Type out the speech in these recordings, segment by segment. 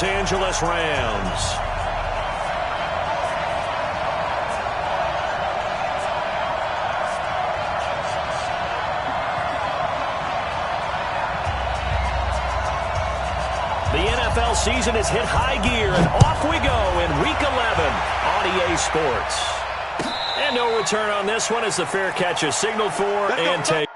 Los Angeles Rams. The NFL season has hit high gear, and off we go in Week 11 on EA Sports. And no return on this one as the fair catch is signaled for and taken.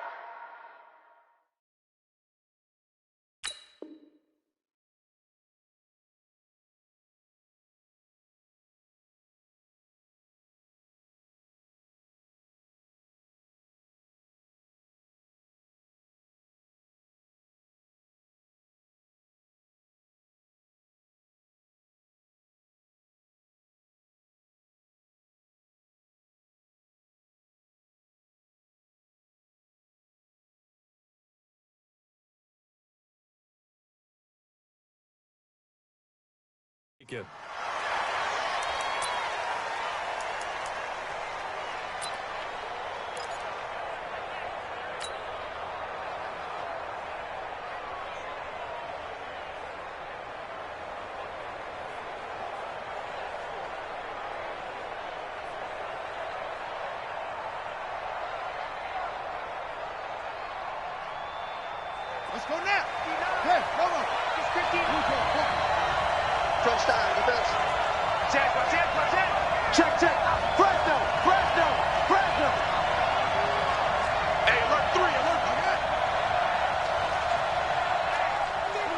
Good. Let's go now. Hey, come on. It's 15. Touchdown, defense. Check. Fresno. Hey, alert 3, alert.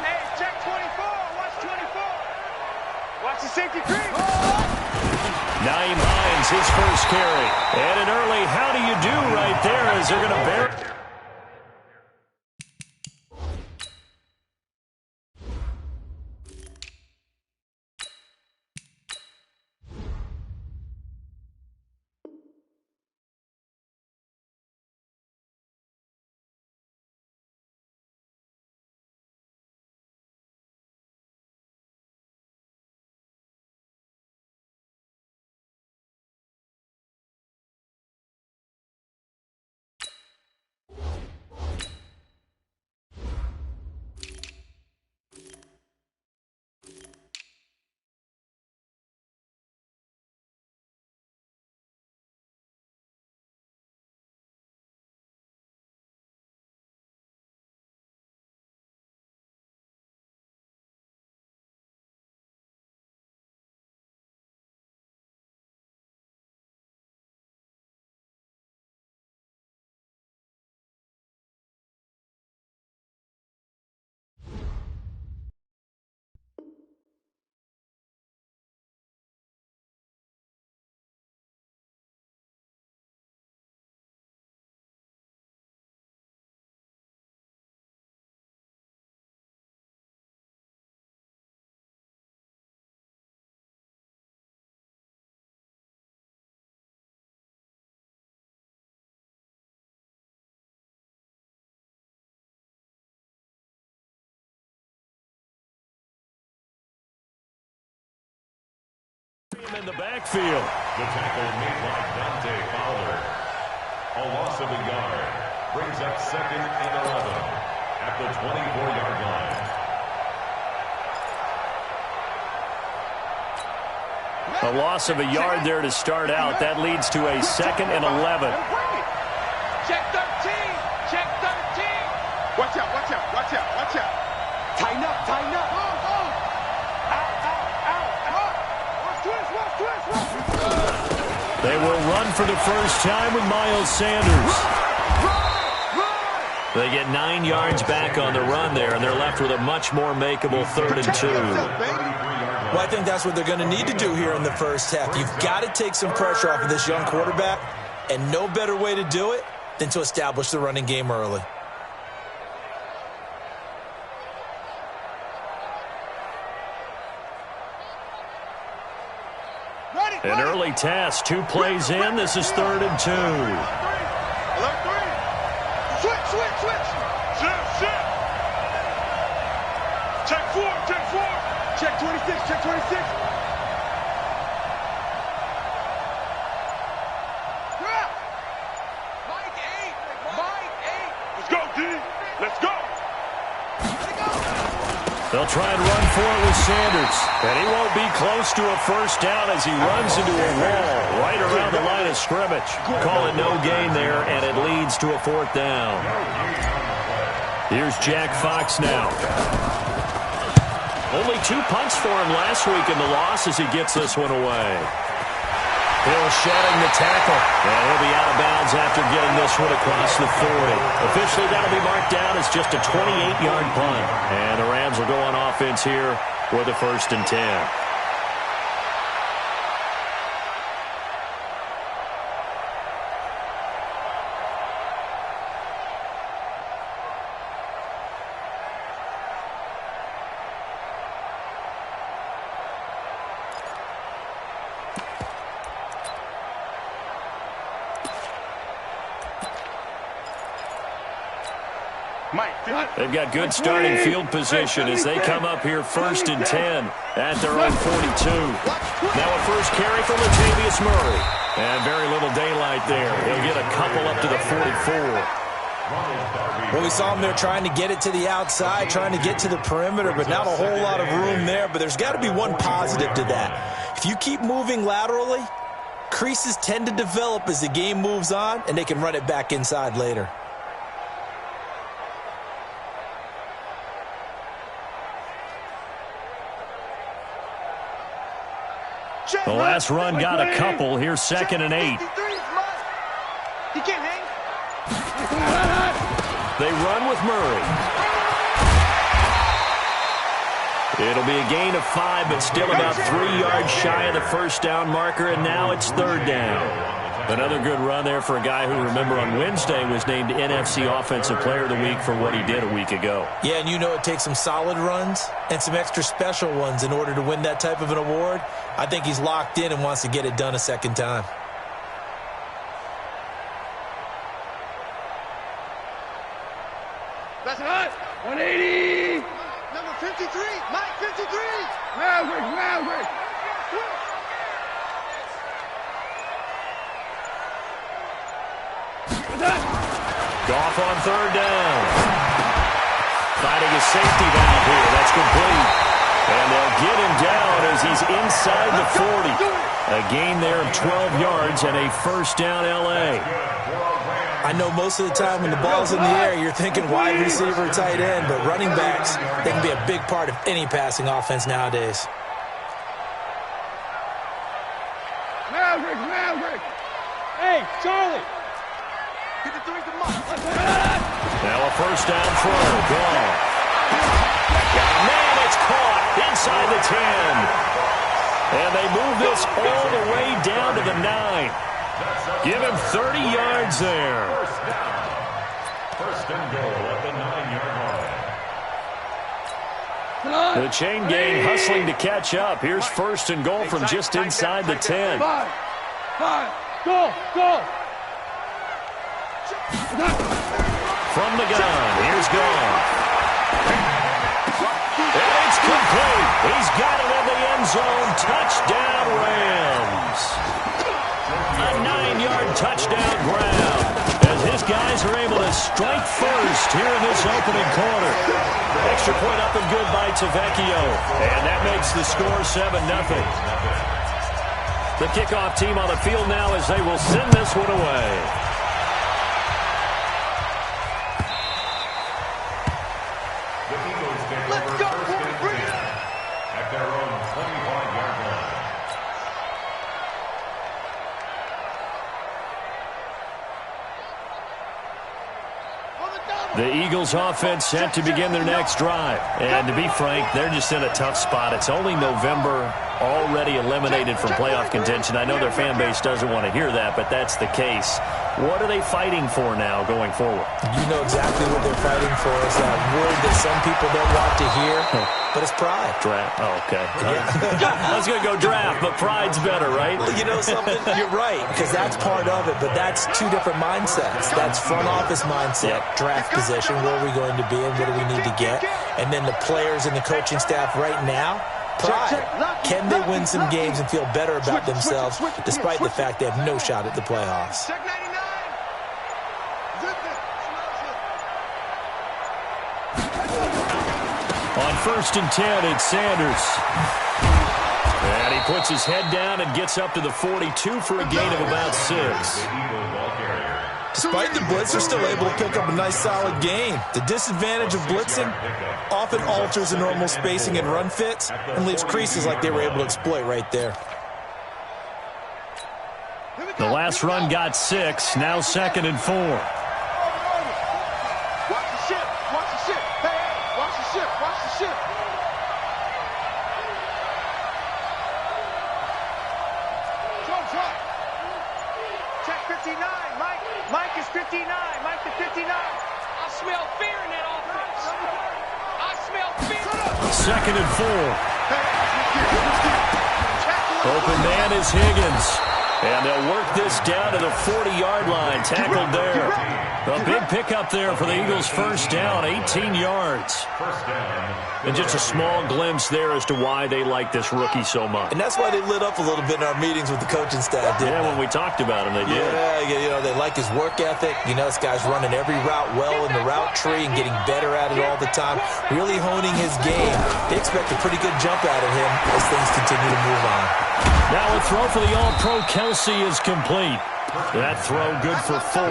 Hey, check 24. Watch 24. Watch the safety creep. Naeem Hines, his first carry. And an early how do you do right there as they're going to bear it. In the backfield. The tackle made by Dante Fowler. A loss of a yard. Brings up 2nd and 11 at the 24-yard line. A loss of a yard there to start out. That leads to a 2nd and 11. Check 13. Watch out. Tighten up. They will run for the first time with Miles Sanders. They get 9 yards back on the run there, and they're left with a much more makeable 3rd and 2. Well, I think that's what they're going to need to do here in the first half. You've got to take some pressure off of this young quarterback, and no better way to do it than to establish the running game early. An early task, 2 plays in. This is 3rd and 2. Alert 3. Switch. Shift. Check 4. Check 26. Mike 8. Let's go, D. Let's go. They'll They'll try and run for it with Sanders. And he won't be close to a first down as he runs into a wall right around the line of scrimmage. Call it no gain there, and it leads to a fourth down. Here's Jack Fox now. Only 2 punts for him last week in the loss as he gets this one away. Hill shedding the tackle. And he'll be out of bounds after getting this one across the 40. Officially, that'll be marked down as just a 28-yard punt. And the Rams will go on offense here with a 1st and 10. They've got good starting field position as they come up here 1st and 10 at their own 42. Now a first carry for Latavius Murray. And very little daylight there. He'll get a couple up to the 44. Well, we saw him there trying to get it to the outside, trying to get to the perimeter, but not a whole lot of room there. But there's got to be one positive to that. If you keep moving laterally, creases tend to develop as the game moves on, and they can run it back inside later. The last run got a couple. Here's 2nd and 8. He can't hang. They run with Murray. It'll be a gain of 5, but still about 3 yards shy of the first down marker, and now it's 3rd down. Another good run there for a guy who, remember, on Wednesday was named NFC Offensive Player of the Week for what he did a week ago. Yeah, and you know it takes some solid runs and some extra special ones in order to win that type of an award. I think he's locked in and wants to get it done a second time. That's hot. 180. Number 53. Mike 53. Maverick. Goff on 3rd down. Fighting a safety valve here. That's complete. And they'll get him down as he's inside the 40. A gain there of 12 yards and a 1st down L.A. I know most of the time when the ball's in the air, you're thinking wide receiver, tight end, but running backs, they can be a big part of any passing offense nowadays. Maverick. Hey, Charlie. Get the 3 to Mike. Now a 1st down throw. Gone. Man, it's caught inside the 10. And they move this all the way down to the 9. Give him 30 yards there. First and goal at the 9-yard line. The chain gang hustling to catch up. Here's 1st and goal from just inside the 10. Five. Go. From the gun, here's Goff. And it's complete. He's got it in the end zone. Touchdown, Rams. A 9-yard touchdown grab as his guys are able to strike first here in this opening quarter. Extra point up and good by Tavecchio. And that makes the score 7-0. The kickoff team on the field now as they will send this one away. Let's go, bring it. At their own 25-yard line. The Eagles offense set to begin their next drive. And to be frank, they're just in a tough spot. It's only November, already eliminated from playoff contention. I know their fan base doesn't want to hear that, but that's the case. What are they fighting for now going forward? You know exactly what they're fighting for. It's that word that some people don't want to hear, but it's pride. Draft. Oh, okay. Yeah. I was going to go draft, but pride's better, right? Well, you know something? You're right, because that's part of it, but that's two different mindsets. That's front office mindset, draft position, where are we going to be and what do we need to get? And then the players and the coaching staff right now, pride. Can they win some games and feel better about themselves despite the fact they have no shot at the playoffs? Check 99. On 1st and 10. It's Sanders. And he puts his head down and gets up to the 42 for a gain of about 6. Despite the blitz, they're still able to pick up a nice, solid gain. The disadvantage of blitzing often alters the normal spacing and run fits and leaves creases like they were able to exploit right there. The last run got 6. Now 2nd and 4. Watch the ship. Watch the ship. Hey, watch the ship. Watch the ship. Check 59. Mike is 59. Mike is 59. I smell fear in that offense. I smell fear. 2nd and 4. Open man is Higgins. And they'll work this down to the 40-yard line. Tackled there. A big pickup there for the Eagles' first down, 18 yards. And just a small glimpse there as to why they like this rookie so much. And that's why they lit up a little bit in our meetings with the coaching staff, didn't they? When we talked about him, they did. Yeah, they like his work ethic. This guy's running every route well in the route tree and getting better at it all the time, really honing his game. They expect a pretty good jump out of him as things continue to move on. Now a throw for the All-Pro Kelsey is complete. That throw good for 4.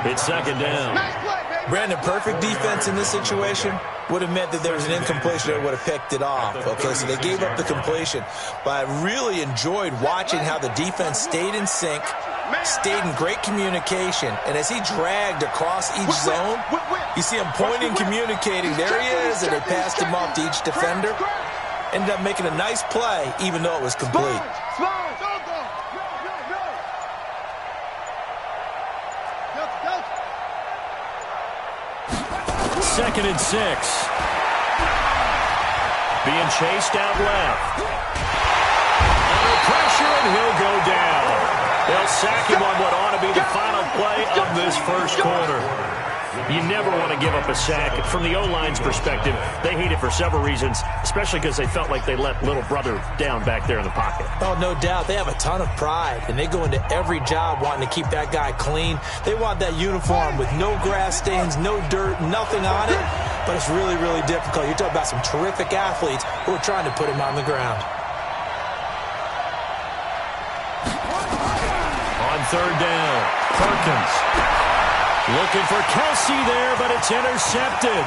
It's 2nd down. Brandon, perfect defense in this situation would have meant that there was an incompletion that would have picked it off. Okay, so they gave up the completion. But I really enjoyed watching how the defense stayed in sync, stayed in great communication, and as he dragged across each zone, you see him pointing, communicating. There he is, and they passed him off to each defender. Ended up making a nice play, even though it was complete. 2nd and 6. Being chased out left. Under pressure, and he'll go down. They'll sack him on what ought to be the final play of this first quarter. You never want to give up a sack. From the O-line's perspective, they hate it for several reasons, especially because they felt like they let little brother down back there in the pocket. Oh, no doubt. They have a ton of pride, and they go into every job wanting to keep that guy clean. They want that uniform with no grass stains, no dirt, nothing on it, but it's really, really difficult. You're talking about some terrific athletes who are trying to put him on the ground. On 3rd down, Perkins. Looking for Kelsey there, but it's intercepted.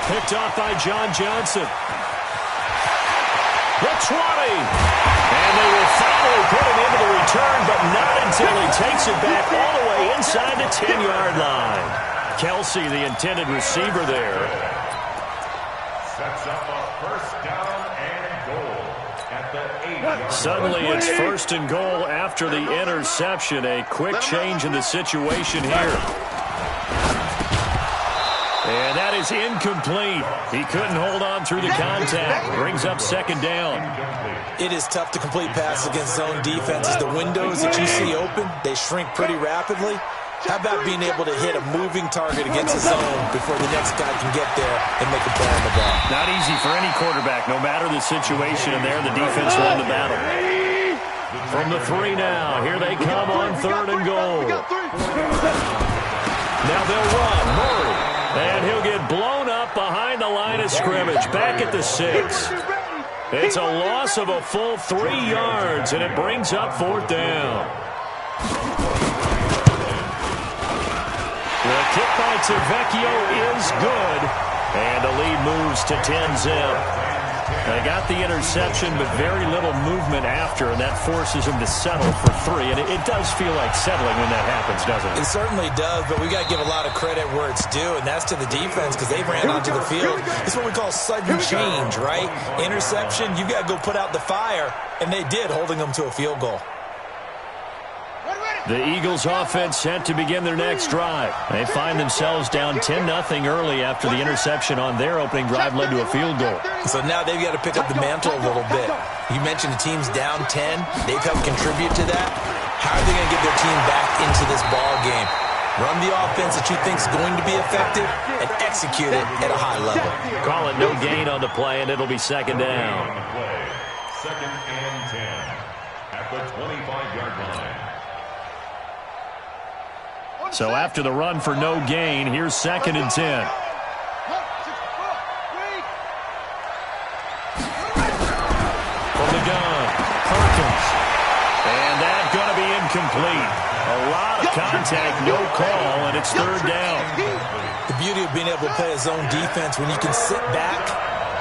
Picked off by John Johnson. The 20. And they will finally put him into the return, but not until he takes it back all the way inside the 10-yard line. Kelsey, the intended receiver there. Sets up a 1st down and goal at the 8-yard. Suddenly it's 1st and goal after the interception. A quick change in the situation here. And that is incomplete. He couldn't hold on through the contact. Brings up 2nd down. It is tough to complete passes against zone defenses. The windows that you see open, they shrink pretty rapidly. How about being able to hit a moving target against a zone before the next guy can get there and make a play on the ball? Not easy for any quarterback, no matter the situation. And there, the defense won the battle. From the 3 now. Here they come on 3rd and goal. Now they'll run. Murray. And he'll get blown up behind the line of scrimmage. Back at the 6. It's a loss of a full 3 yards, and it brings up 4th down. The kick by Tavecchio is good, and the lead moves to 10-zip. They got the interception, but very little movement after, and that forces him to settle for 3. And it does feel like settling when that happens, doesn't it? It certainly does, but we got to give a lot of credit where it's due, and that's to the defense because they ran onto the field. It's what we call sudden change, right? Interception, you got to go put out the fire, and they did, holding them to a field goal. The Eagles offense set to begin their next drive. They find themselves down 10-0 early after the interception on their opening drive led to a field goal. So now they've got to pick up the mantle a little bit. You mentioned the team's down 10. They've helped contribute to that. How are they going to get their team back into this ball game? Run the offense that you think is going to be effective and execute it at a high level. Call it no gain on the play, and it'll be 2nd down. 2nd and 10 at the 25-yard line. So after the run for no gain, here's 2nd and 10. incomplete. A lot of contact, no call, and it's third down. The beauty of being able to play a zone defense, when you can sit back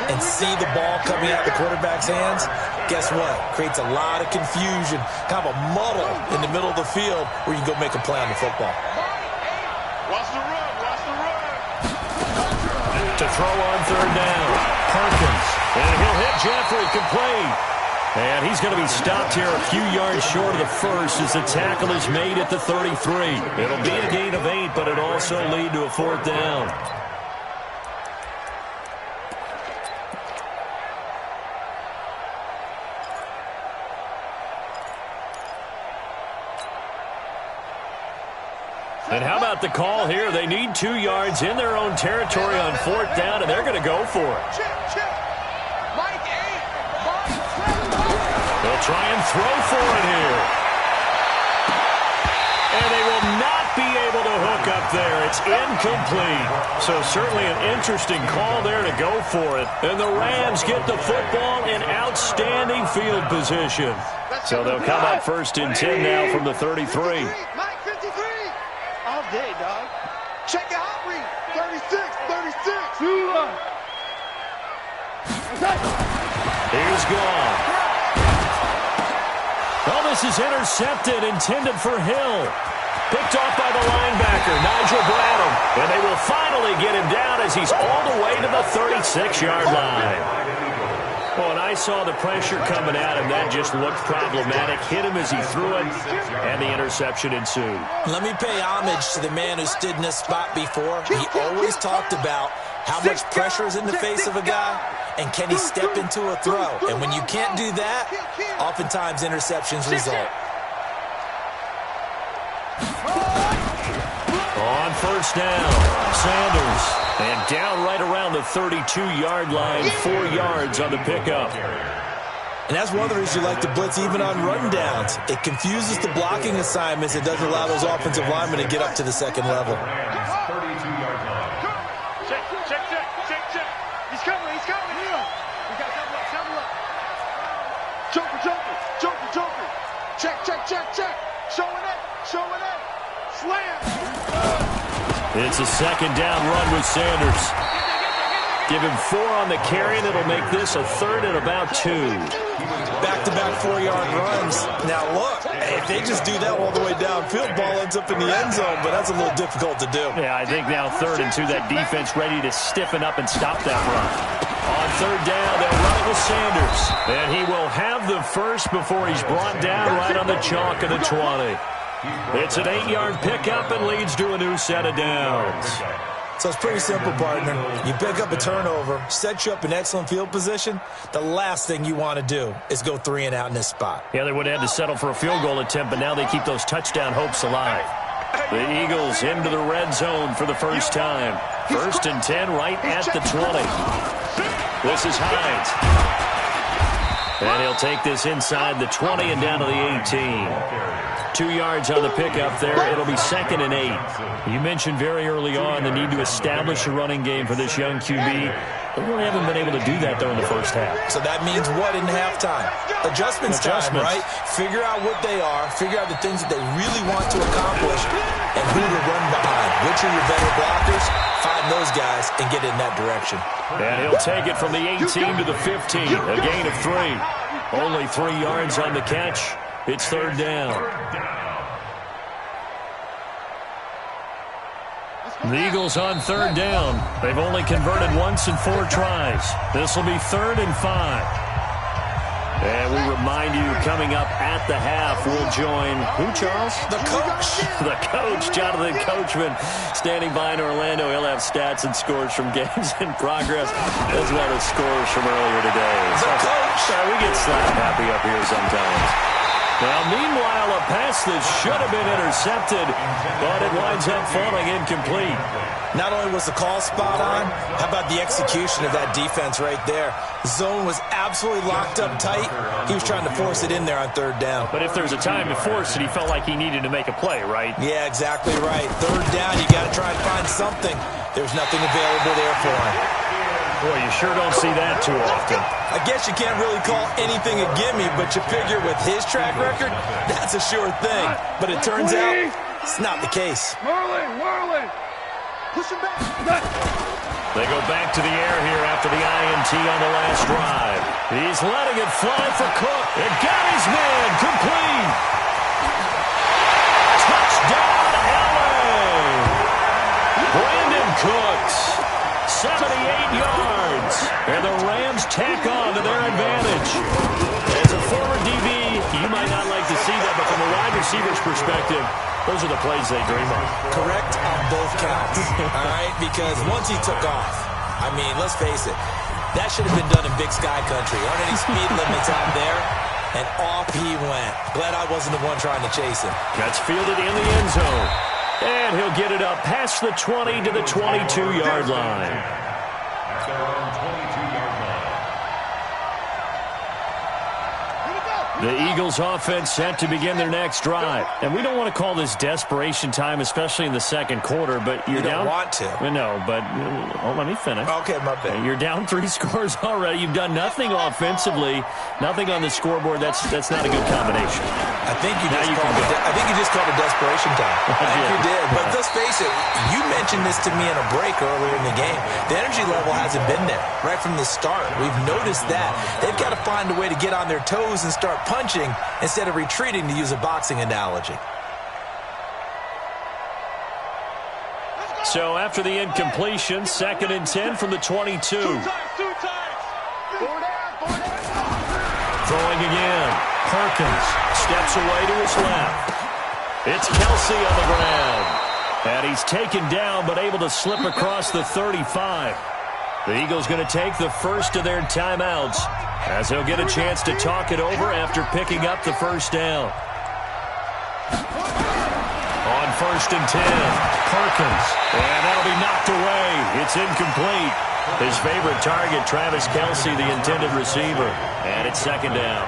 and see the ball coming out of the quarterback's hands, guess what? Creates a lot of confusion, kind of a muddle in the middle of the field where you can go make a play on the football. Watch the run, watch the run. To throw on third down, Perkins, and he'll hit Jeffrey, complete. And he's going to be stopped here a few yards short of the first as the tackle is made at the 33. It'll be a gain of 8, but it'll also lead to a fourth down. And how about the call here? They need 2 yards in their own territory on fourth down, and they're going to go for it. Mike 8. They'll try and throw for it here. And they will not be able to hook up there. It's incomplete. So certainly an interesting call there to go for it. And the Rams get the football in outstanding field position. So they'll come up first and 10 now from the 33. Mike 53. All day, dog. Check it out, read. 36, 36. Here's gone. Well, this is intercepted, intended for Hill. Picked off by the linebacker, Nigel Bradham. And they will finally get him down as he's all the way to the 36-yard line. Well, and I saw the pressure coming at him. That just looked problematic. Hit him as he threw it, and the interception ensued. Let me pay homage to the man who stood in this spot before. He always talked about how much pressure is in the face of a guy, and can he step into a throw. And when you can't do that, oftentimes interceptions result. On first down, Sanders. And down right around the 32-yard line, 4 yards on the pickup. And that's one of the reasons you like to blitz even on run downs. It confuses the blocking assignments. It doesn't allow those offensive linemen to get up to the second level. 32-yard line. Check. He's coming. We got double up. Joker. Check. Showing it. Slam. It's a second down run with Sanders. Give him 4 on the carry, and it'll make this a third and about 2. Back-to-back 4-yard runs. Now, look, if they just do that all the way downfield, ball ends up in the end zone, but that's a little difficult to do. Yeah, I think now 3rd and 2, that defense ready to stiffen up and stop that run. On 3rd down, they'll run it with Sanders. And he will have the first before he's brought down right on the chalk of the 20. It's an 8-yard pickup and leads to a new set of downs. So it's pretty simple, partner. You pick up a turnover, set you up in excellent field position. The last thing you want to do is go 3 and out in this spot. Yeah, they would have had to settle for a field goal attempt, but now they keep those touchdown hopes alive. The Eagles into the red zone for the first time. 1st and 10 right at the 20. This is Hines. And he'll take this inside the 20 and down to the 18. 2 yards on the pickup there. It'll be 2nd and 8. You mentioned very early on the need to establish a running game for this young QB. They really haven't been able to do that, though, in the first half. So that means what in halftime? Adjustments time, right? Figure out what they are, figure out the things that they really want to accomplish, and who to run behind. Which are your better blockers? Find those guys and get in that direction. And he'll take it from the 18 to the 15. A gain of 3. Only 3 yards on the catch. It's 3rd down. The Eagles on 3rd down. They've only converted once in 4 tries. This will be 3rd and 5. And we remind you, coming up at the half, we'll join, who, Charles? The coach. The coach, Jonathan Coachman, standing by in Orlando. He'll have stats and scores from games in progress, as well as scores from earlier today. The coach. We get slap happy up here sometimes. Now, meanwhile, a pass that should have been intercepted, but it winds up falling incomplete. Not only was the call spot on, how about the execution of that defense right there? The zone was absolutely locked up tight. He was trying to force it in there on 3rd down. But if there's a time to force it, he felt like he needed to make a play, right? Yeah, exactly right. 3rd down, you got to try and find something. There's nothing available there for him. Boy, you sure don't see that too often. I guess you can't really call anything a gimme, but you figure with his track record, that's a sure thing. But it turns out it's not the case. Whirling. Push him back. They go back to the air here after the INT on the last drive. He's letting it fly for Cook. It got his man complete. Touchdown, LA. Brandon Cooks, 78 yards. And the Rams tack on to their advantage. As a former DB, you might not like to see that, but from a wide receiver's perspective, those are the plays they dream of. Correct on both counts, all right? Because once he took off, I mean, let's face it, that should have been done in Big Sky Country. Aren't any speed limits out there? And off he went. Glad I wasn't the one trying to chase him. Gets fielded in the end zone. And he'll get it up past the 20 to the 22-yard line. At their own 22-yard line. The Eagles offense set to begin their next drive. And we don't want to call this desperation time, especially in the second quarter, but you're down. You don't want to. No, but let me finish. Okay, my bad. You're down 3 scores already. You've done nothing offensively, nothing on the scoreboard. That's not a good combination. I think you just called it desperation time. I think you did. But let's face it, you mentioned this to me in a break earlier in the game. The energy level hasn't been there right from the start. We've noticed that. They've got to find a way to get on their toes and start punching instead of retreating, to use a boxing analogy. So after the incompletion, 2nd and 10 from the 22. Two times. Throwing again. Perkins steps away to his left. It's Kelsey on the ground. And he's taken down but able to slip across the 35. The Eagles going to take the first of their timeouts as they'll get a chance to talk it over after picking up the first down. On 1st and 10, Perkins. And that'll be knocked away. It's incomplete. His favorite target, Travis Kelsey, the intended receiver. And it's 2nd down.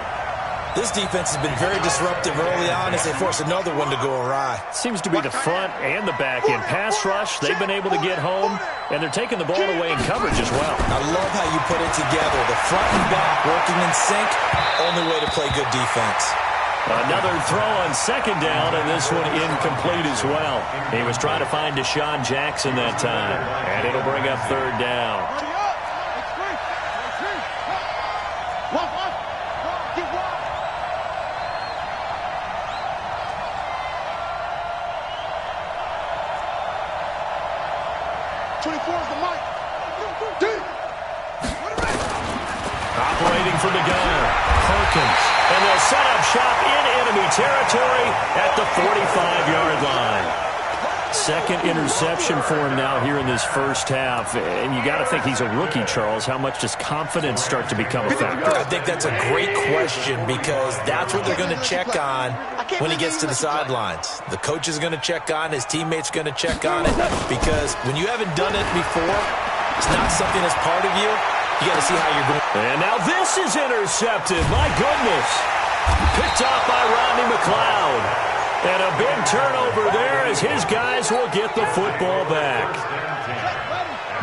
This defense has been very disruptive early on as they force another one to go awry. Seems to be the front and the back end. Pass rush, they've been able to get home, and they're taking the ball away in coverage as well. I love how you put it together. The front and back working in sync, only way to play good defense. Another throw on 2nd down, and this one incomplete as well. He was trying to find Deshaun Jackson that time, and it'll bring up 3rd down. 24 is the mic. Operating from the gun, Perkins. And they'll set up shop in enemy territory at the 45-yard line. 2nd interception for him now here in this first half. And you got to think he's a rookie, Charles. How much does confidence start to become a factor? I think that's a great question because that's what they're going to check on when he gets to the sidelines. The coach is going to check on, his teammates going to check on it, because when you haven't done it before, it's not something that's part of you. You got to see how you're going. And now this is intercepted. My goodness. Picked off by Rodney McLeod. And a big turnover there as his guys will get the football back.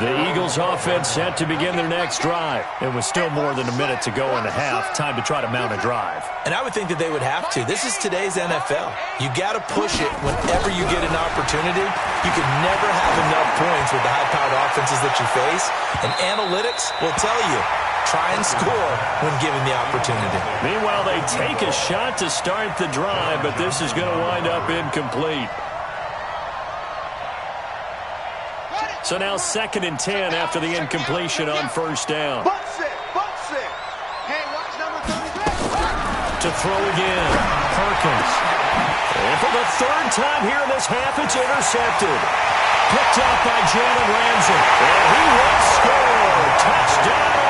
The Eagles offense set to begin their next drive. It was still more than a minute to go in the half. Time to try to mount a drive. And I would think that they would have to. This is today's NFL. You got to push it whenever you get an opportunity. You can never have enough points with the high-powered offenses that you face. And analytics will tell you, try and score when given the opportunity. Meanwhile, they take a shot to start the drive, but this is going to wind up incomplete. So now 2nd and 10 after the incompletion on 1st down. To throw again, Perkins. And for the 3rd time here in this half, it's intercepted. Picked off by Jalen Ramsey. And he will score. Touchdown.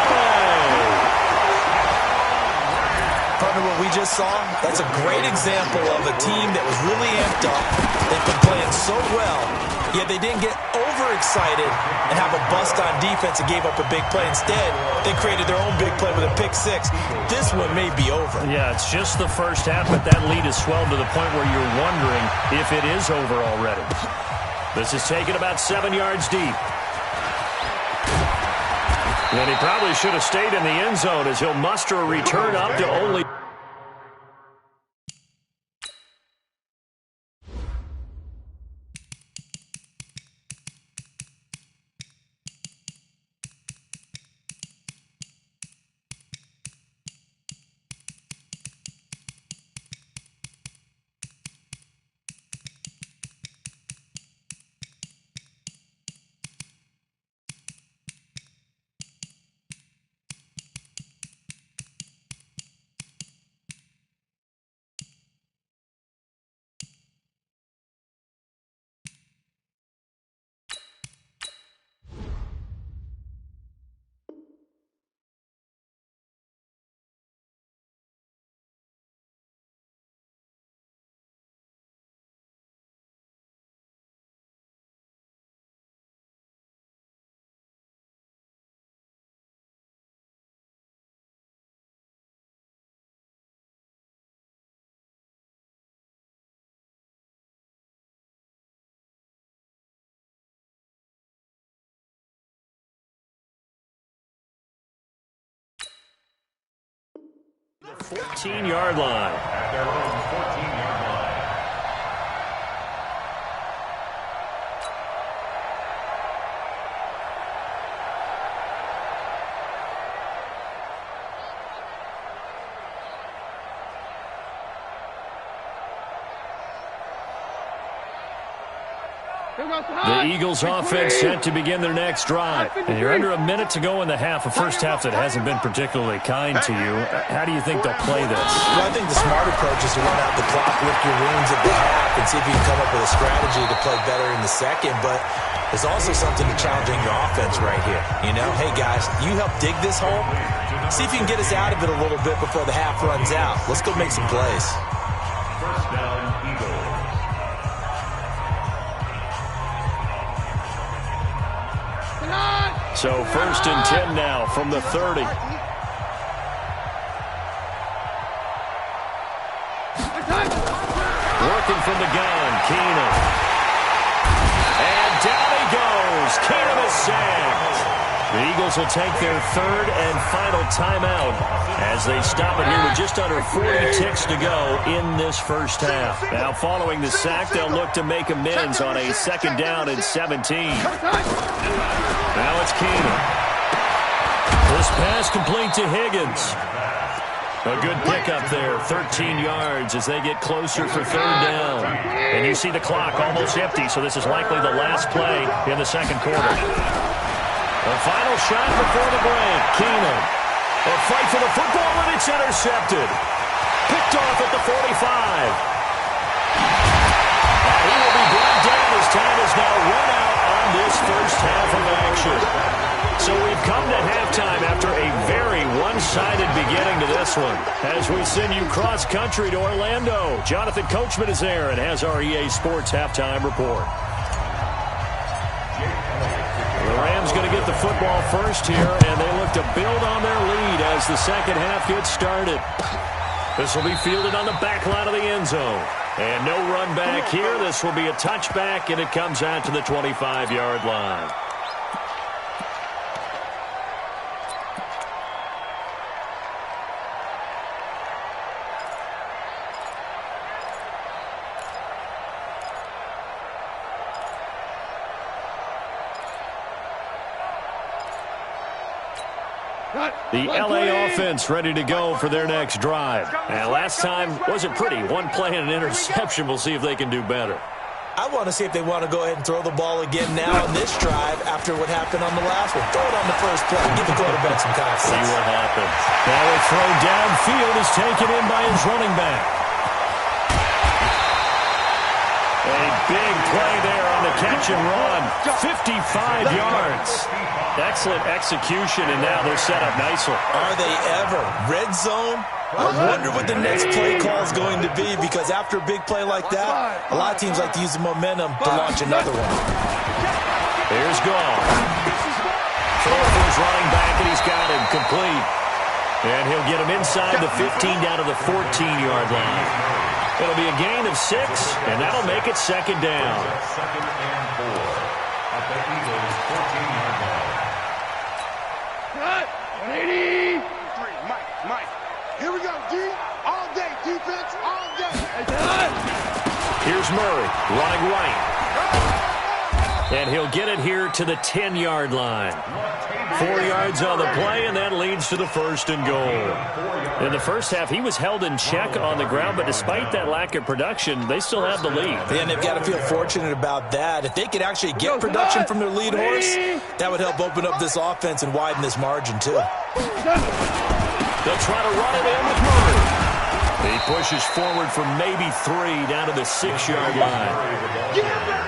Partner, what we just saw, that's a great example of a team that was really amped up. They've been playing so well, yet they didn't get overexcited and have a bust on defense and gave up a big play. Instead, they created their own big play with a pick 6. This one may be over. Yeah, it's just the first half, but that lead has swelled to the point where you're wondering if it is over already. This is taken about 7 yards deep. And he probably should have stayed in the end zone as he'll muster a return up to only... The 14-yard line. At their own 14-yard line. The Eagles offense set to begin their next drive. And you're under a minute to go in the half, a first half that hasn't been particularly kind to you. How do you think they'll play this? Well, I think the smart approach is to run out the clock, lick your wounds at the half, and see if you can come up with a strategy to play better in the second. But there's also something to challenging your offense right here. You know, hey, guys, you help dig this hole. See if you can get us out of it a little bit before the half runs out. Let's go make some plays. First down, Eagles. So first and 10 now from the 30. Working from the gun, Keenum. And down he goes. Keenum is sacked. The Eagles will take their third and final timeout as they stop it here with just under 40 ticks to go in this first half. Now following the sack, they'll look to make amends on a second down and 17. Now it's Keenum. This pass complete to Higgins. A good pickup there, 13 yards as they get closer for third down. And you see the clock almost empty, so this is likely the last play in the second quarter. A final shot before the break. Keenum. A fight for the football, and it's intercepted. Picked off at the 45. And he will be brought down as time is now run out on this first half of action. So we've come to halftime after a very one-sided beginning to this one. As we send you cross-country to Orlando, Jonathan Coachman is there and has our EA Sports halftime report. The Rams going to get the football first here, and they look to build on their lead as the second half gets started. This will be fielded on the back line of the end zone. And no run back here. This will be a touchback, and it comes out to the 25-yard line. The LA offense ready to go for their next drive. And last time wasn't pretty. One play and an interception. We'll see if they can do better. I want to see if they want to go ahead and throw the ball again now on this drive after what happened on the last one. Throw it on the first play. Give the quarterback some confidence. See what happens. Now a throw downfield is taken in by his running back. A big play there on the catch and run. 55 yards. Excellent execution, and now they're set up nicely. Are they ever? Red zone? I wonder what the next play call is going to be, because after a big play like that, a lot of teams like to use the momentum to launch another one. Here's Gall. Throw for his running back, and he's got him complete. And he'll get him inside the 15 down to the 14-yard line. It'll be a gain of 6, and that'll make it second down. Second and 4 at the Eagles' 14-yard line. 180. Mike. Here we go, D. All day. Defense, all day. Here's Murray running right. And he'll get it here to the 10-yard line. 4 yards on the play, and that leads to the 1st and goal. In the first half, he was held in check on the ground, but despite that lack of production, they still have the lead. And they've got to feel fortunate about that. If they could actually get production from their lead horse, that would help open up this offense and widen this margin, too. They'll try to run it in with Murray. He pushes forward for maybe 3 down to the 6-yard line.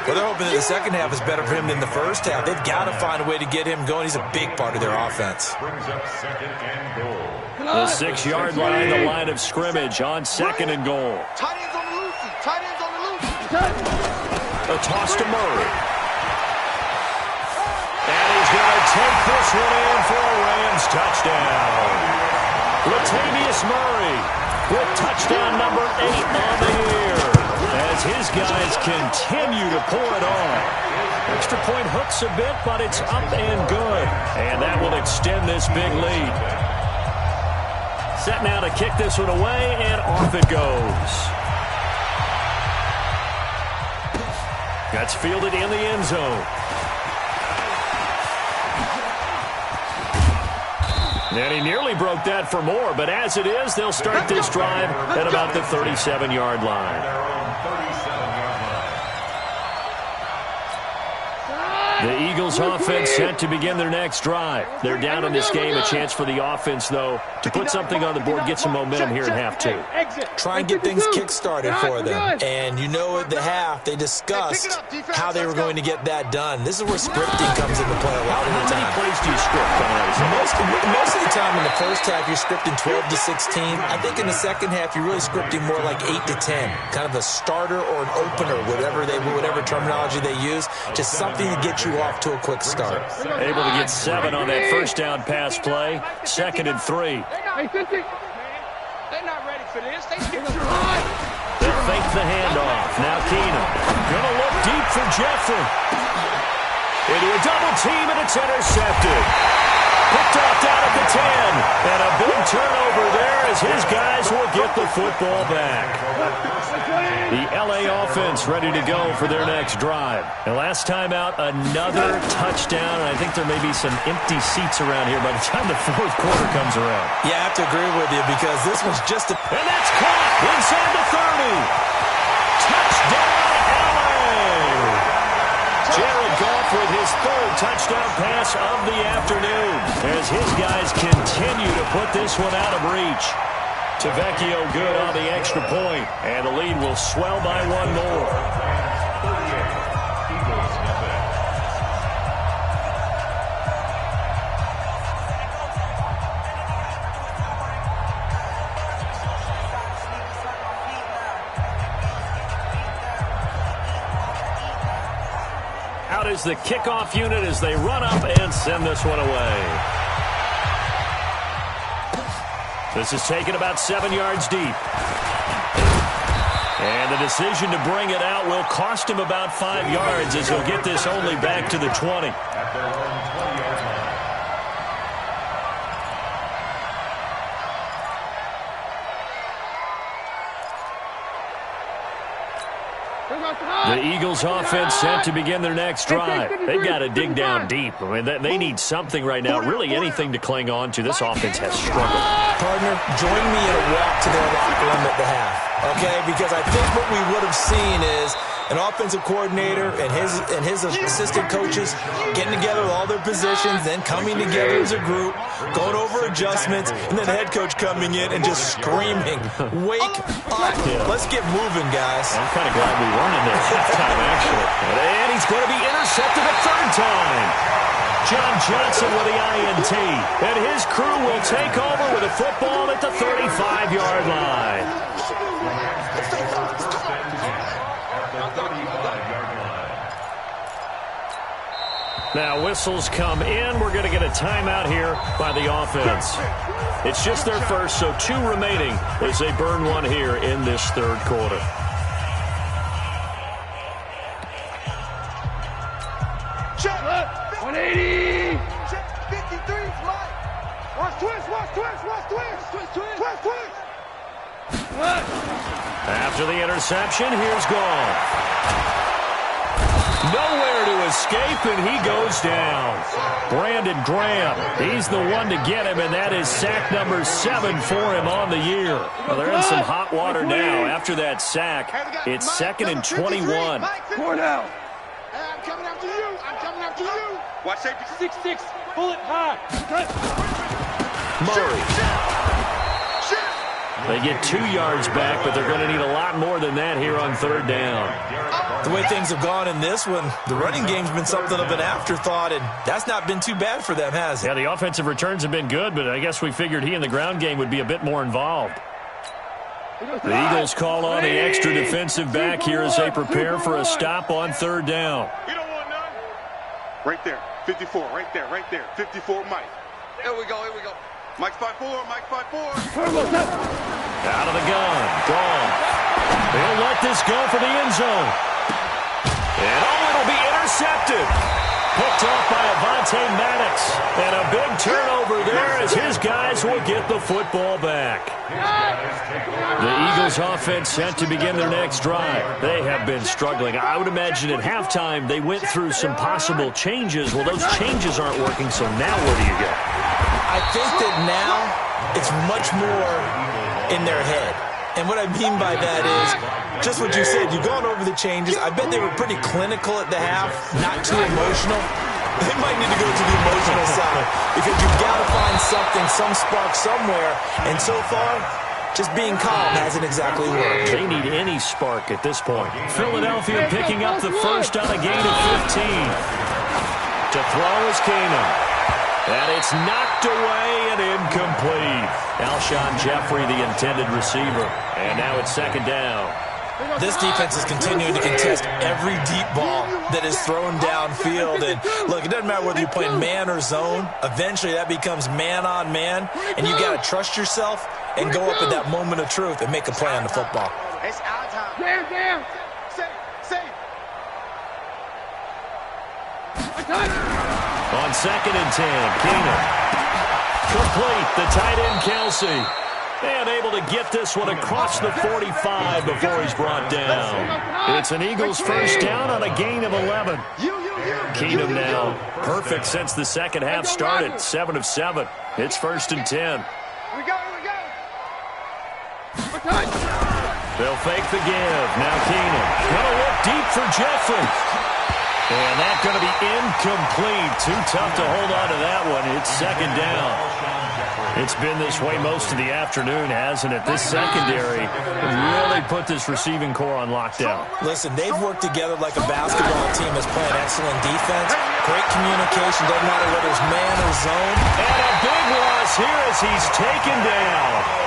Well, they're hoping that the second half is better for him than the first half. They've got to find a way to get him going. He's a big part of their offense. Brings up 2nd and goal. The 6-yard line, the line of scrimmage on 2nd and goal. Tight ends on the loose. Tight ends on the loose. A toss to Murray. And he's going to take this one in for a Rams touchdown. Latavius Murray with touchdown number 8 on the year, as his guys continue to pour it on. Extra point hooks a bit, but it's up and good. And that will extend this big lead. Set now to kick this one away, and off it goes. That's fielded in the end zone. And he nearly broke that for more, but as it is, they'll start this drive at about the 37-yard line. The Eagles offense set to begin their next drive. They're down in this game. A chance for the offense, though, to put something on the board, get some momentum here in half 2. Try and get things kick-started for them. And you know at the half, they discussed how they were going to get that done. This is where scripting comes into play a lot of the time. How many plays do you script? Most of the time in the first half, you're scripting 12 to 16. I think in the second half, you're really scripting more like 8 to 10. Kind of a starter or an opener, whatever terminology they use. Just something to get you off to a quick start. Able to get 7 on that first down pass play. 2nd and 3. They're not ready for this. They'll fake the handoff. Now Keenum. Gonna look deep for Jeffrey. Into a double team, and it's intercepted. Picked off down at the 10. And a big turnover there as his guys will get the football back. The LA offense ready to go for their next drive. And last time out, another touchdown. And I think there may be some empty seats around here by the time the 4th quarter comes around. Yeah, I have to agree with you because this one's just a... And that's caught inside the 30. Touchdown, LA! Jared Goff with his 3rd touchdown pass of the afternoon as his guys continue to put this one out of reach. Tavecchio good on the extra point, and the lead will swell by 1 more. Out is the kickoff unit as they run up and send this one away. This is taken about 7 yards deep. And the decision to bring it out will cost him about 5 yards as he'll get this only back to the 20. At their own 20-yard line. The Eagles offense set to begin their next drive. They've got to dig down deep. I mean, they need something right now, really anything to cling on to. This offense has struggled. Partner, join me in a walk to their locker room at the half, okay? Because I think what we would have seen is an offensive coordinator and his assistant coaches getting together with all their positions, then coming together as a group, going over adjustments, and then the head coach coming in and just screaming, "Wake up! Let's get moving, guys." I'm kind of glad we weren't in there halftime, actually. And he's going to be intercepted a 3rd time. John Johnson with the INT. And his crew will take over with a football at the 35-yard line. Now whistles come in. We're going to get a timeout here by the offense. It's just their first, so 2 remaining as they burn one here in this 3rd quarter. Check. 180. Check. 53's Mike. After the interception, here's Goff. Nowhere to escape, and he goes down. Brandon Graham, he's the one to get him, and that is sack number 7 for him on the year. Well, they're in some hot water now. After that sack, it's 2nd and 21. Four now. I'm coming after you. I'm coming after you. Watch safety. 6-6. Pull it high. Murray. They get 2 yards back, but they're going to need a lot more than that here on 3rd down. The way things have gone in this one, the running game's been something of an afterthought, and that's not been too bad for them, has it? Yeah, the offensive returns have been good, but I guess we figured he in the ground game would be a bit more involved. The Eagles call on the extra defensive back here as they prepare for a stop on 3rd down. You don't want none? Right there. 54. Right there. Right there. 54, Mike. Here we go. Here we go. Mike's 5-4. Mike's 5-4. Out of the gun. Gone. They'll let this go for the end zone. And it'll be intercepted. Picked off by Avonte Maddox. And a big turnover there as his guys will get the football back. The Eagles offense set to begin their next drive. They have been struggling. I would imagine at halftime they went through some possible changes. Well, those changes aren't working, so now where do you go? I think that now it's much more in their head. And what I mean by that is just what you said. You've gone over the changes. I bet they were pretty clinical at the half, not too emotional. They might need to go to the emotional side because you've got to find something, some spark somewhere. And so far, just being calm hasn't exactly worked. They need any spark at this point. Philadelphia picking up the first on a gain of 15. To throw is Keenum. And it's knocked away and incomplete. Alshon Jeffrey, the intended receiver. And now it's 2nd down. This defense is continuing to contest every deep ball that is thrown downfield. And look, it doesn't matter whether you're playing man or zone. Eventually, that becomes man on man. And you got to trust yourself and go up at that moment of truth and make a play on the football. It's our time. Damn. Safe. On 2nd and 10, Keenum. Complete, the tight end Kelsey. And able to get this one across the 45 before he's brought down. It's an Eagles first down on a gain of 11. Keenum now perfect since the second half started, 7 of 7. It's 1st and 10. Here we go. They'll fake the give. Now Keenum. Gonna look deep for Jeffrey. And that's going to be incomplete. Too tough to hold on to that one. It's 2nd down. It's been this way most of the afternoon, hasn't it? This secondary really put this receiving core on lockdown. Listen, they've worked together like a basketball team that's playing excellent defense. Great communication. Doesn't matter whether it's man or zone. And a big loss here as he's taken down.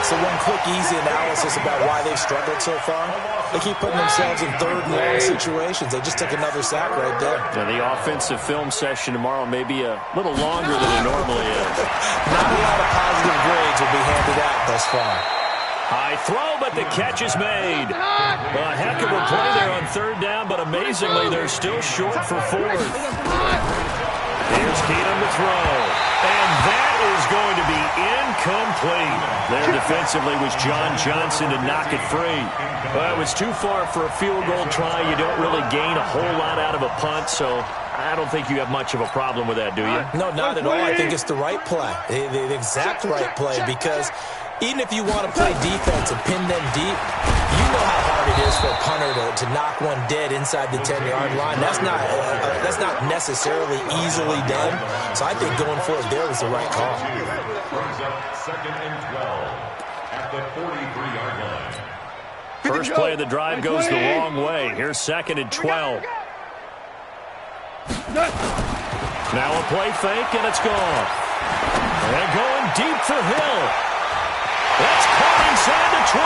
So one quick, easy analysis about why they've struggled so far. They keep putting themselves in 3rd and long situations. They just took another sack right there. Now, the offensive film session tomorrow may be a little longer than it normally is. Not a lot of positive grades will be handed out thus far. High throw, but the catch is made. A heck of a play there on 3rd down, but amazingly, they're still short for 4th. Here's Keenum to throw. And that is going to be incomplete. There defensively was John Johnson to knock it free. Well, it was too far for a field goal try. You don't really gain a whole lot out of a punt, so I don't think you have much of a problem with that, do you? No, not at all. I think it's the right play, the exact right play, because even if you want to play defense and pin them deep, you know how hard it is for a punter to knock one dead inside the 10-yard line. That's not necessarily easily done. So I think going for it there was the right call. Brings up 2nd and 12 at the 43-yard line. First play of the drive goes the wrong way. Here's 2nd and 12. Now a play fake, and it's gone. And going deep for Hill. That's caught inside the 20.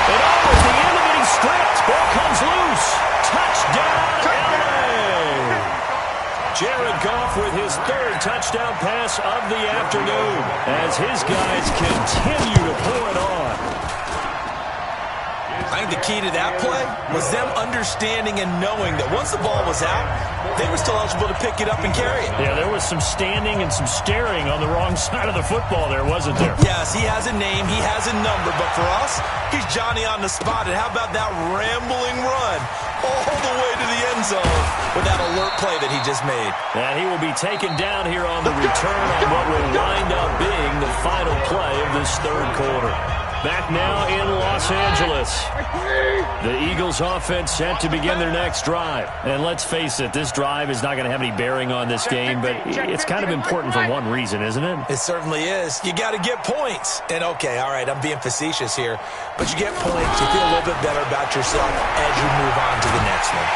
And at the end of it, he's stripped. Ball comes loose. Touchdown, LA. Jared Goff with his 3rd touchdown pass of the afternoon as his guys continue to pour it on. I think the key to that play was them understanding and knowing that once the ball was out, they were still eligible to pick it up and carry it. Yeah, there was some standing and some staring on the wrong side of the football there, wasn't there? Yes, he has a name, he has a number, but for us, he's Johnny on the spot. And how about that rambling run all the way to the end zone with that alert play that he just made? And he will be taken down here on the return on what will wind up being the final play of this third quarter. Back now in Los Angeles. The Eagles offense set to begin their next drive. And let's face it, this drive is not going to have any bearing on this game, but it's kind of important for one reason, isn't it? It certainly is. You got to get points. And okay, all right, I'm being facetious here, but you get points, you feel a little bit better about yourself as you move on to the next one.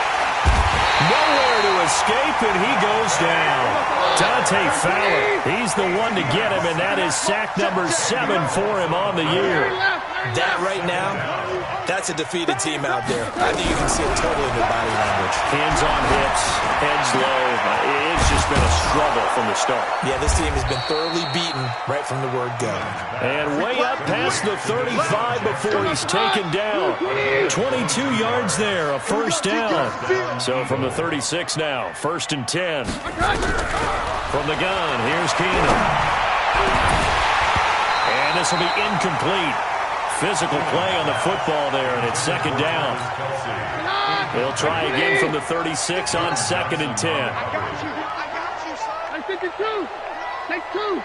Nowhere to escape, and he goes down. Dante Fowler, he's the one to get him, and that is sack number 7 for him on the year. That right now, that's a defeated team out there. I think you can see it totally in their body language. Hands on hips, heads low. It's just been a struggle from the start. Yeah, this team has been thoroughly beaten right from the word go. And way up past the 35 before he's taken down. 22 yards there, a first down. So from the 36 now, 1st and 10. From the gun, here's Keenum. And this will be incomplete. Physical play on the football there, and it's 2nd down. They'll try again from the 36 on 2nd and 10. I got you, son. Take 52. Take 2.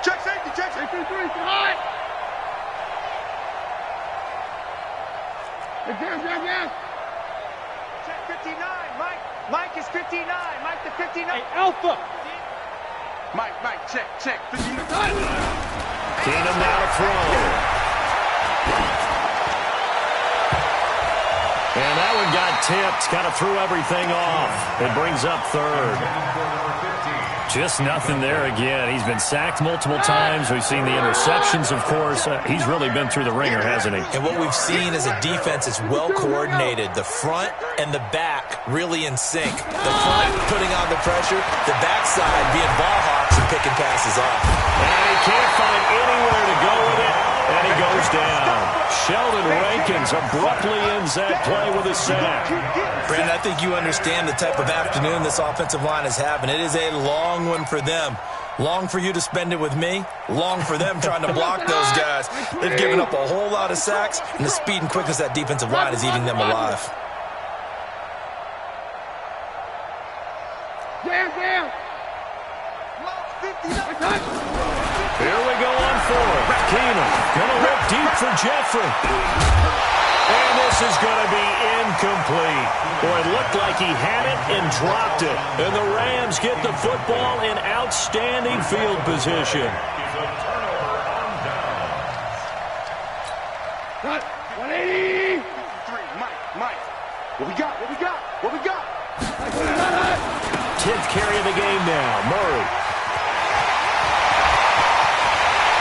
Check safety, check safety. 53. Hot. Yes. Check 59. Mike is 59. Mike the 59. Hey, Alpha. Mike, check. 59. Keenum now to throw. And that one got tipped. Kind of threw everything off. It brings up 3rd. Just nothing there again. He's been sacked multiple times. We've seen the interceptions, of course. He's really been through the ringer, hasn't he? And what we've seen is a defense that's well coordinated. The front and the back really in sync. The front putting on the pressure. The backside being ball hawks and picking passes off. And he can't find anywhere to go with it. And he goes down. Sheldon Rankins abruptly ends that play with a sack. Brandon, I think you understand the type of afternoon this offensive line is having. It is a long one for them. Long for you to spend it with me. Long for them trying to block those guys. They've given up a whole lot of sacks, and the speed and quickness of that defensive line is eating them alive. Jam. Here we go on 4th. Keenum gonna look deep for Jeffrey. And this is going to be incomplete. Boy, it looked like he had it and dropped it. And the Rams get the football in outstanding field position. Cut. 180. Mike. What we got? 10th carry of the game now. Murray.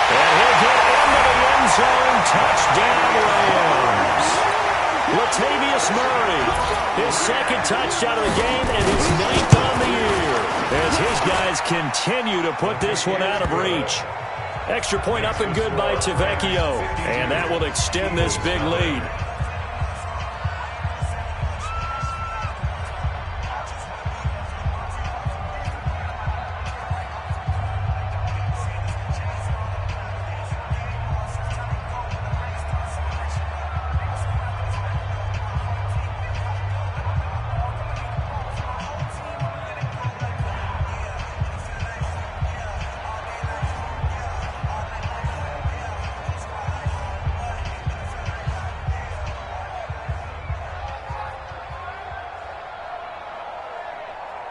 And he'll get into the end zone. Touchdown, Rams. Latavius Murray, his 2nd touchdown of the game and his 9th on the year, as his guys continue to put this one out of reach. Extra point up and good by Tavecchio, and that will extend this big lead.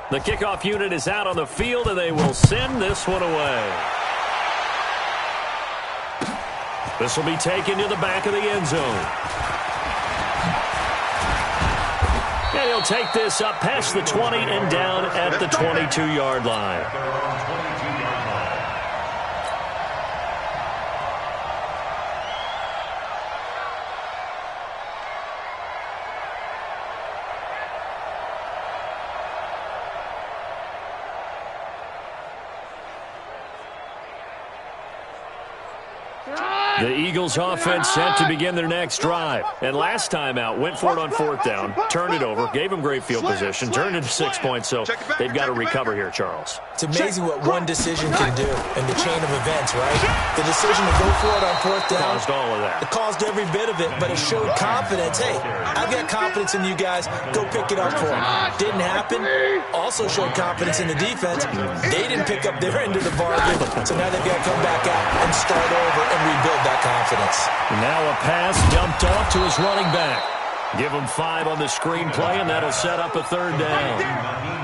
The kickoff unit is out on the field, and they will send this one away. This will be taken to the back of the end zone. And he'll take this up past the 20 and down at the 22-yard line. Right. The Eagles offense set to begin their next drive. And last time out, went for it on 4th down, turned it over, gave them great field position, turned it to 6 points, so they've got to recover here, Charles. It's amazing what one decision can do in the chain of events, right? The decision to go for it on 4th down. Caused all of that. It caused every bit of it, but it showed confidence. Hey, I've got confidence in you guys. Go pick it up for them. Didn't happen. Also showed confidence in the defense. They didn't pick up their end of the bargain, so now they've got to come back out and start over and rebuild that confidence. Now a pass dumped off to his running back. Give him 5 on the screenplay, and that'll set up a 3rd down.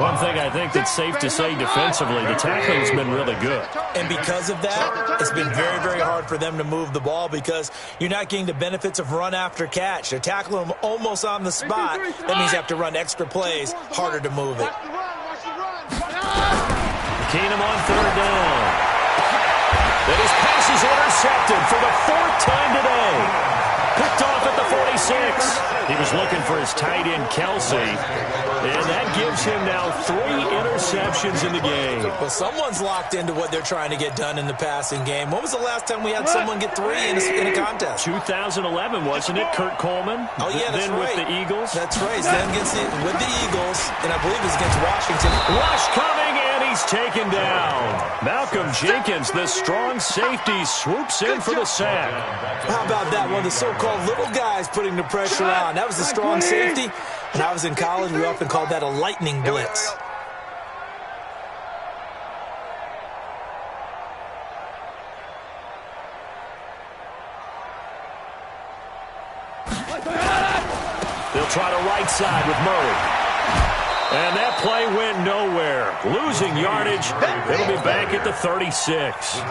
One thing I think that's safe to say defensively, the tackling's been really good. And because of that, it's been very, very hard for them to move the ball because you're not getting the benefits of run after catch. They're tackling them almost on the spot. That means you have to run extra plays, harder to move it. Keenum on 3rd down. And his pass is intercepted for the 4th time today. Picked off at the 46. He was looking for his tight end, Kelsey, and that gives him now 3 interceptions in the game. Well, someone's locked into what they're trying to get done in the passing game. When was the last time we had someone get 3 in a contest? 2011, wasn't it? Kurt Coleman? Oh, yeah, that's then right. With the Eagles? That's right. Then with the Eagles, and I believe it's against Washington. Rush coming, and he's taken down. Malcolm Jenkins, the strong safety, swoops in for the sack. How about that? One of the so-called little guys putting the pressure on. That was the strong safety. When I was in college, we often called that a lightning blitz. They'll try to right side with Murray. And that play went nowhere. Losing yardage. It'll be back at the 36.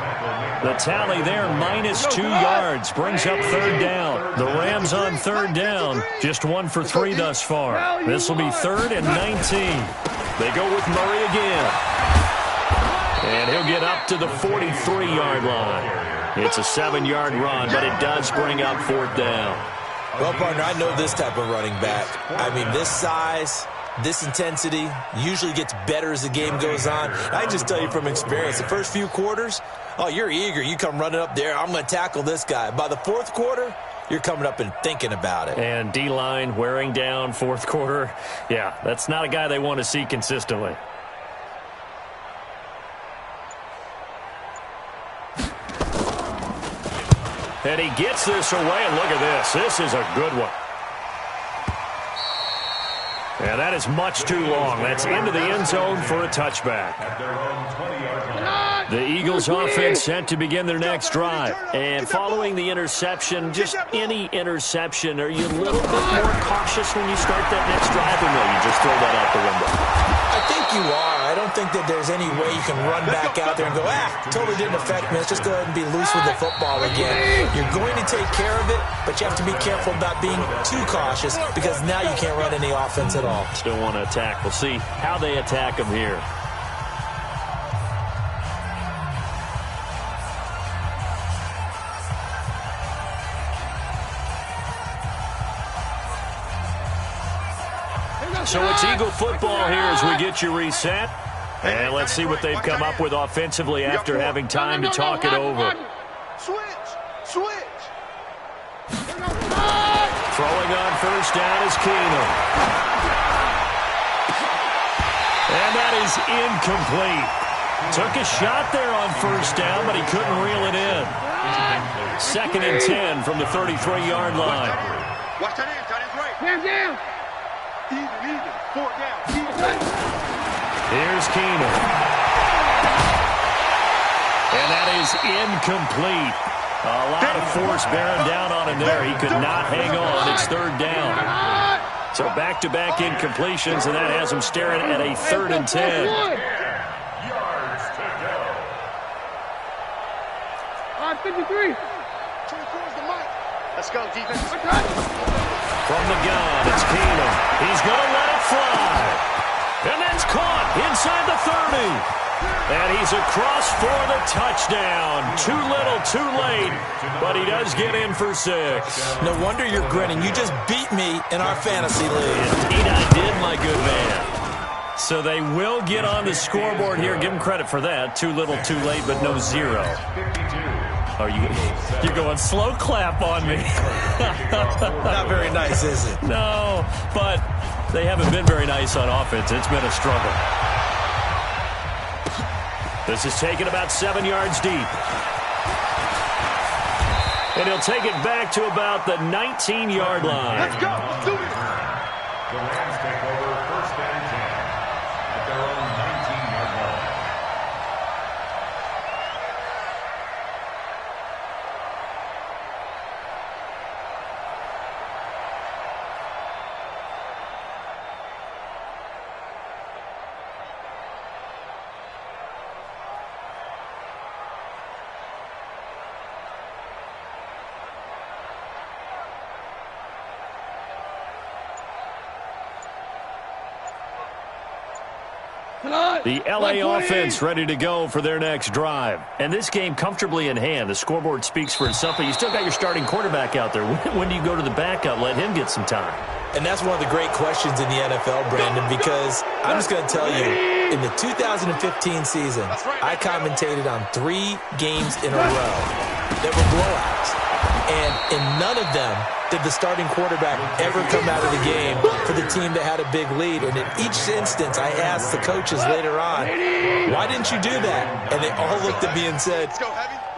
The tally there, -2 yards, brings up 3rd down. The Rams on 3rd down, just 1 for 3 thus far. This will be 3rd and 19. They go with Murray again. And he'll get up to the 43-yard line. It's a 7-yard run, but it does bring up 4th down. Well, partner, I know this type of running back. I mean, this size, this intensity usually gets better as the game goes on. I can just tell you from experience, the first few quarters, oh, you're eager. You come running up there, I'm going to tackle this guy. By the 4th quarter, you're coming up and thinking about it. And D-line wearing down 4th quarter. Yeah, that's not a guy they want to see consistently. And he gets this away, and look at this. This is a good one. And that is much too long. That's into the end zone for a touchback. The Eagles offense set to begin their next drive. And following the interception, just any interception, are you a little bit more cautious when you start that next drive, or no, you just throw that out the window? I think you are. I don't think that there's any way you can run back out there and go, totally didn't affect me. Let's just go ahead and be loose with the football again. You're going to take care of it, but you have to be careful about being too cautious because now you can't run any offense at all. Still want to attack. We'll see how they attack them here. So it's Eagle football here as we get you reset. And let's see what they've come up with offensively after having time to talk it over. Switch. Throwing on 1st down is Keenum. And that is incomplete. Took a shot there on 1st down, but he couldn't reel it in. 2nd and 10 from the 33-yard line. Watch that end, tight end's right. Hands down. Even. 4 down. Here's Keenum. And that is incomplete. A lot of force bearing down on him there. He could not hang on. It's 3rd down. So back-to-back incompletions, and that has him staring at a 3rd and 10. Yards to go. 53. Let's go, defense. From the gun, it's Keenum. He's going to let it fly. And that's caught inside the 30. And he's across for the touchdown. Too little, too late. But he does get in for 6. No wonder you're grinning. You just beat me in our fantasy league. Indeed I did, my good man. So they will get on the scoreboard here. Give him credit for that. Too little, too late, but no 0. Are you're going slow clap on me. Not very nice, is it? No, but they haven't been very nice on offense. It's been a struggle. This is taken about 7 yards deep. And he'll take it back to about the 19-yard line. Let's go. Let's do it. The Rams take over 1st and 10 at their own 19-yard line. The LA offense ready to go for their next drive. And this game comfortably in hand. The scoreboard speaks for itself, but you still got your starting quarterback out there. When do you go to the backup? Let him get some time. And that's one of the great questions in the NFL, Brandon, because I'm just going to tell you, in the 2015 season, I commentated on 3 games in a row that were blowouts. And in none of them did the starting quarterback ever come out of the game for the team that had a big lead. And in each instance, I asked the coaches later on, why didn't you do that? And they all looked at me and said,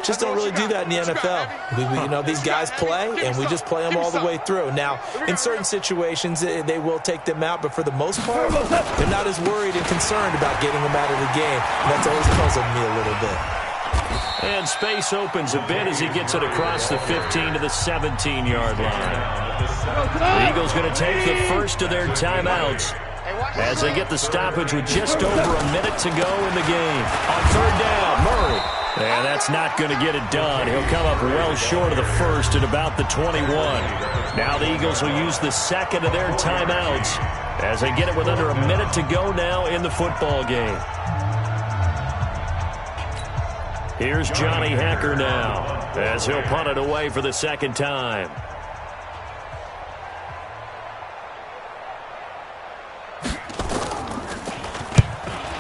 just don't really do that in the NFL. These guys play, and we just play them all the way through. Now, in certain situations, they will take them out, but for the most part, they're not as worried and concerned about getting them out of the game. And that's always puzzled me a little bit. And space opens a bit as he gets it across the 15 to the 17-yard line. The Eagles going to take the first of their timeouts as they get the stoppage with just over a minute to go in the game. On 3rd down, Murray. And that's not going to get it done. He'll come up well short of the first at about the 21. Now the Eagles will use the second of their timeouts as they get it with under a minute to go now in the football game. Here's Johnny Hacker now as he'll punt it away for the second time.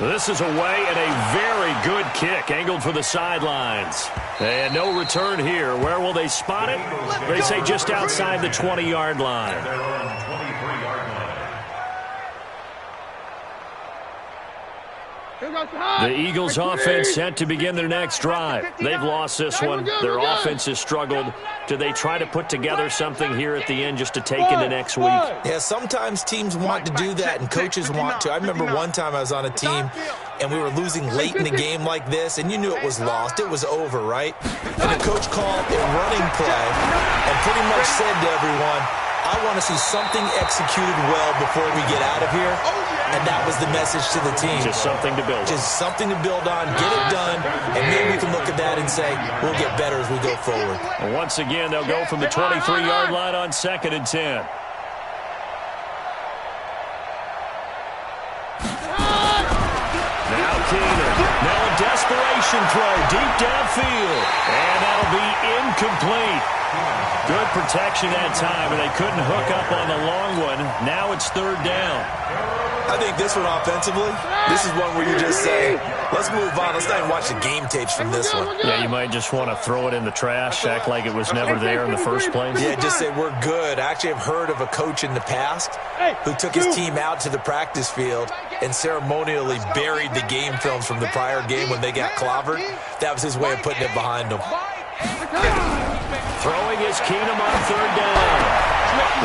This is away and a very good kick angled for the sidelines. And no return here. Where will they spot it? They say just outside the 20-yard line. The Eagles offense set to begin their next drive. They've lost this one. Their offense has struggled. Do they try to put together something here at the end just to take into next week? Yeah, sometimes teams want to do that and coaches want to. I remember one time I was on a team and we were losing late in the game like this, and you knew it was lost. It was over, right? And the coach called a running play and pretty much said to everyone, I want to see something executed well before we get out of here. And that was the message to the team. Just something to build on. Just something to build on, get it done, and maybe we can look at that and say, we'll get better as we go forward. And once again, they'll go from the 23-yard line on 2nd and 10. Now Keenan. Now a desperation throw deep downfield. And that'll be incomplete. Good protection that time, and they couldn't hook up on the long one. Now it's 3rd down. I think this one offensively, this is one where you just say, let's move on. Let's not even watch the game tapes from this one. Yeah, you might just want to throw it in the trash, act like it was never there in the first place. Yeah, just say we're good. I actually have heard of a coach in the past who took his team out to the practice field and ceremonially buried the game films from the prior game when they got clobbered. That was his way of putting it behind them. Throwing is Keenum on 3rd down.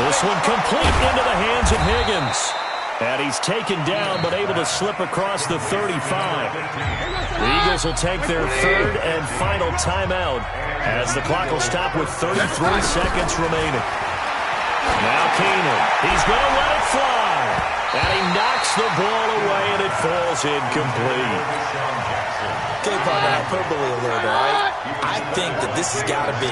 This one complete into the hands of Higgins. And he's taken down but able to slip across the 35. The Eagles will take their 3rd and final timeout as the clock will stop with 33 seconds remaining. Now Keenum. He's going to let it fly. And he knocks the ball away and it falls incomplete. Okay, partner, hyperbole a little bit, right? I think that this has got to be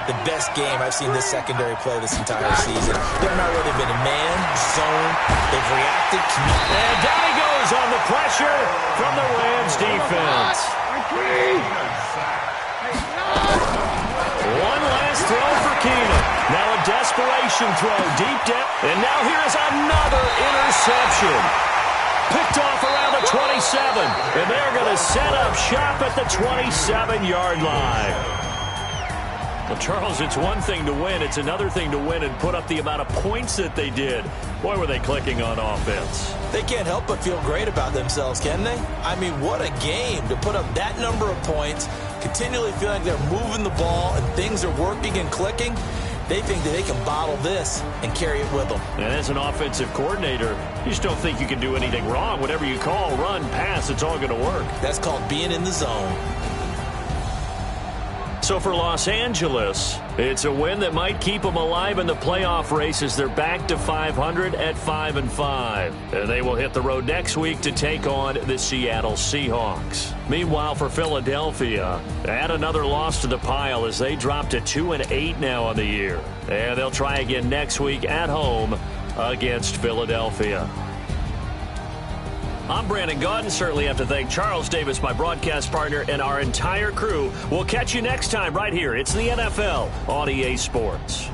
the best game I've seen this secondary play this entire season. They're not really been a man, zone. They've reacted. And down he goes on the pressure from the Rams defense. One last throw for Keenum. Now a desperation throw deep down. And now here's another interception. Picked off around the 27. And they're going to set up shop at the 27-yard line. Well, Charles, it's one thing to win. It's another thing to win and put up the amount of points that they did. Boy, were they clicking on offense. They can't help but feel great about themselves, can they? I mean, what a game to put up that number of points, continually feel like they're moving the ball and things are working and clicking. They think that they can bottle this and carry it with them. And as an offensive coordinator, you just don't think you can do anything wrong. Whatever you call, run, pass, it's all going to work. That's called being in the zone. So for Los Angeles, it's a win that might keep them alive in the playoff race as they're back to 500 at 5-5. And they will hit the road next week to take on the Seattle Seahawks. Meanwhile, for Philadelphia, add another loss to the pile as they drop to 2-8 now on the year. And they'll try again next week at home against Philadelphia. I'm Brandon Gaudin. Certainly have to thank Charles Davis, my broadcast partner, and our entire crew. We'll catch you next time right here. It's the NFL on EA Sports.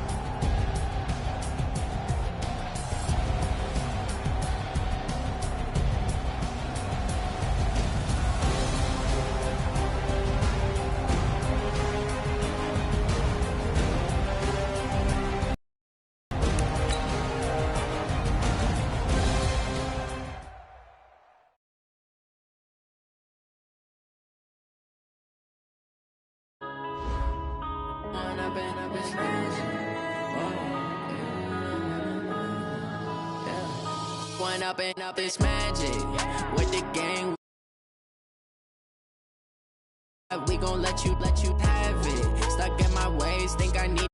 One up and up is magic with the gang. We gon' let you have it. Stuck in my ways, think I need.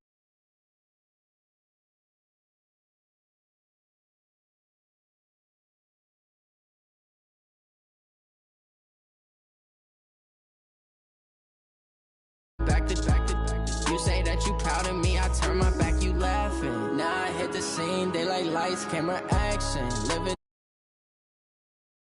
Back to you say that you proud of me, I turn my back, you laughing. Now I hit the scene, they like lights, camera, action. Living